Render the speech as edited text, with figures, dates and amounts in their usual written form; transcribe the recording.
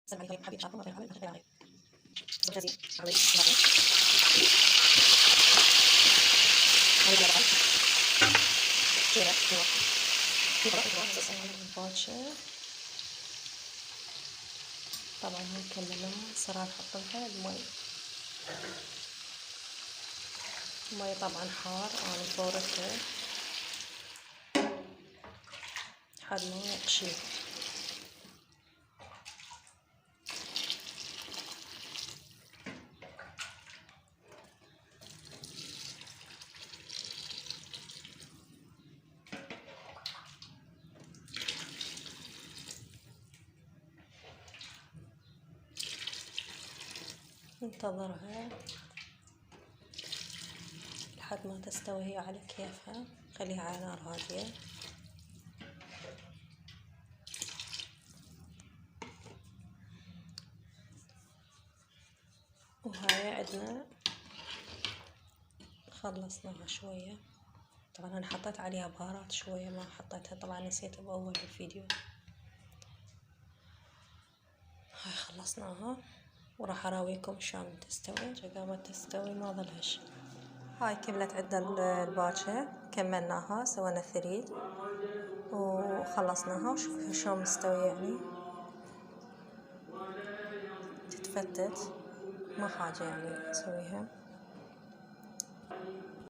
السلام عليكم حبيبي شعبكم وطيب عمل عليك زوجتي عربي عربي عربي طبعا كيرة كيرة الباتشا طبعا ممكن لما صراحة نحط لها المي طبعا حار أنا فورته لحد ما يقشي. ننتظرها لحد ما تستوي هي على كيفها، خليها على نار هادية. وهاي عندنا خلصناها شوية، طبعا انا حطيت عليها بهارات شوية ما حطيتها طبعا نسيت بأول الفيديو. هاي خلصناها وراح اراويكم شلون تستوي. قامت تستوي ما ظلها شي. هاي كملت عندنا الباكة، كملناها سوينا ثريد وخلصناها وشوفوا شلون مستوية يعني تتفتت ما حاجة يعني نسويها.